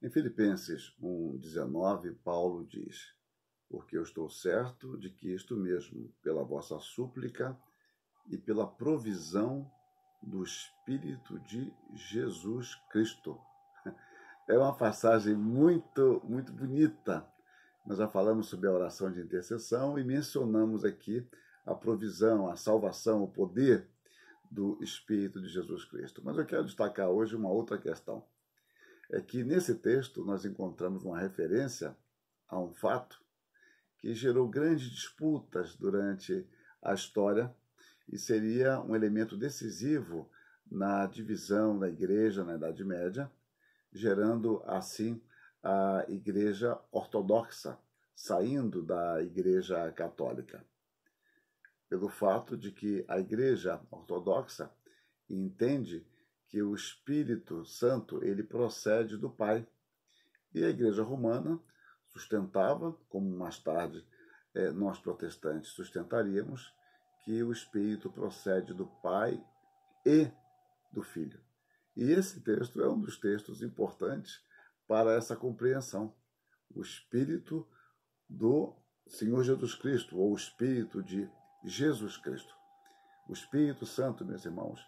Em Filipenses 1,19, Paulo diz: porque eu estou certo de que isto mesmo, pela vossa súplica e pela provisão do Espírito de Jesus Cristo. É uma passagem muito bonita. Nós já falamos sobre a oração de intercessão e mencionamos aqui a provisão, a salvação, o poder do Espírito de Jesus Cristo. Mas eu quero destacar hoje uma outra questão. É que nesse texto nós encontramos uma referência a um fato que gerou grandes disputas durante a história e seria um elemento decisivo na divisão da igreja na Idade Média, gerando assim a igreja ortodoxa, saindo da igreja católica. Pelo fato de que a igreja ortodoxa entende que o Espírito Santo ele procede do Pai. E a igreja romana sustentava, como mais tarde nós protestantes sustentaríamos, que o Espírito procede do Pai e do Filho. E esse texto é um dos textos importantes para essa compreensão. O Espírito do Senhor Jesus Cristo, ou o Espírito de Jesus Cristo. O Espírito Santo, meus irmãos,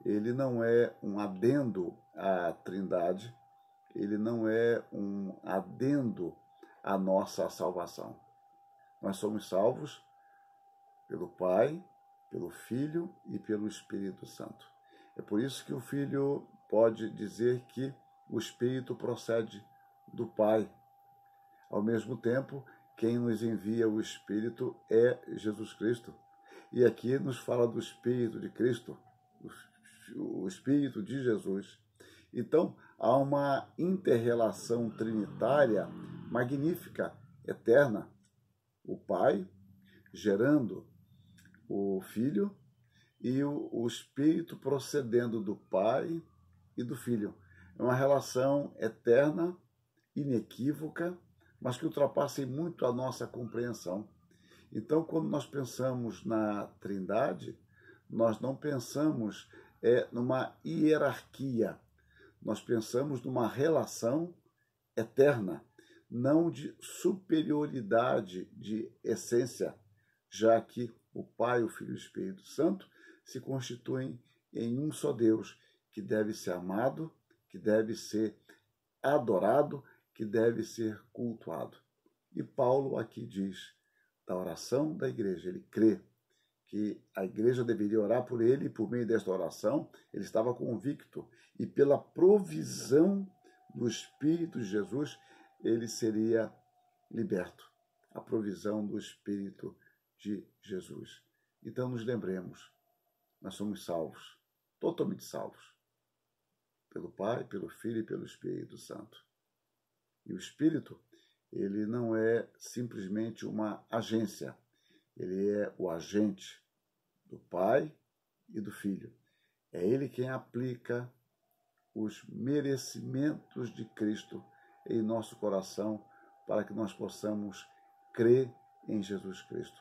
ele não é um adendo à Trindade, ele não é um adendo à nossa salvação. Nós somos salvos pelo Pai, pelo Filho e pelo Espírito Santo. É por isso que o Filho pode dizer que o Espírito procede do Pai. Ao mesmo tempo, quem nos envia o Espírito é Jesus Cristo. E aqui nos fala do Espírito de Cristo, o Espírito de Jesus. Então, há uma inter-relação trinitária magnífica, eterna. O Pai gerando o Filho e o Espírito procedendo do Pai e do Filho. É uma relação eterna, inequívoca, mas que ultrapassa muito a nossa compreensão. Então, quando nós pensamos na Trindade, nós não pensamos numa hierarquia, nós pensamos numa relação eterna, não de superioridade de essência, já que o Pai, o Filho e o Espírito Santo se constituem em um só Deus, que deve ser amado, que deve ser adorado, que deve ser cultuado. E Paulo aqui diz da oração da igreja, ele crê que a igreja deveria orar por ele, e por meio desta oração ele estava convicto, e pela provisão do Espírito de Jesus, ele seria liberto. A provisão do Espírito de Jesus. Então nos lembremos, nós somos salvos, totalmente salvos, pelo Pai, pelo Filho e pelo Espírito Santo. E o Espírito, ele não é simplesmente uma agência, ele é o agente do Pai e do Filho. É ele quem aplica os merecimentos de Cristo em nosso coração para que nós possamos crer em Jesus Cristo.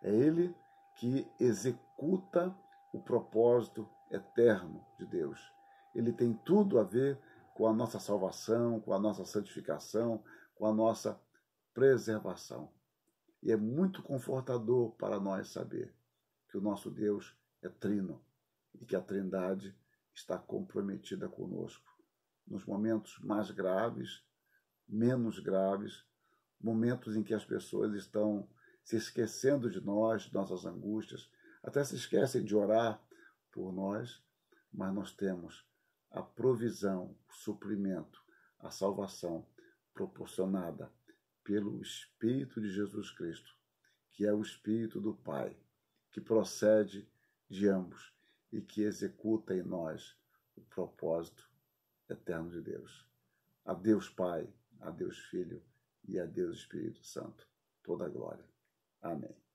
É ele que executa o propósito eterno de Deus. Ele tem tudo a ver com a nossa salvação, com a nossa santificação, com a nossa preservação. E é muito confortador para nós saber que o nosso Deus é trino e que a Trindade está comprometida conosco nos momentos mais graves, menos graves, momentos em que as pessoas estão se esquecendo de nós, de nossas angústias, até se esquecem de orar por nós, mas nós temos a provisão, o suprimento, a salvação proporcionada pelo Espírito de Jesus Cristo, que é o Espírito do Pai, que procede de ambos e que executa em nós o propósito eterno de Deus. A Deus Pai, a Deus Filho e a Deus Espírito Santo, toda a glória. Amém.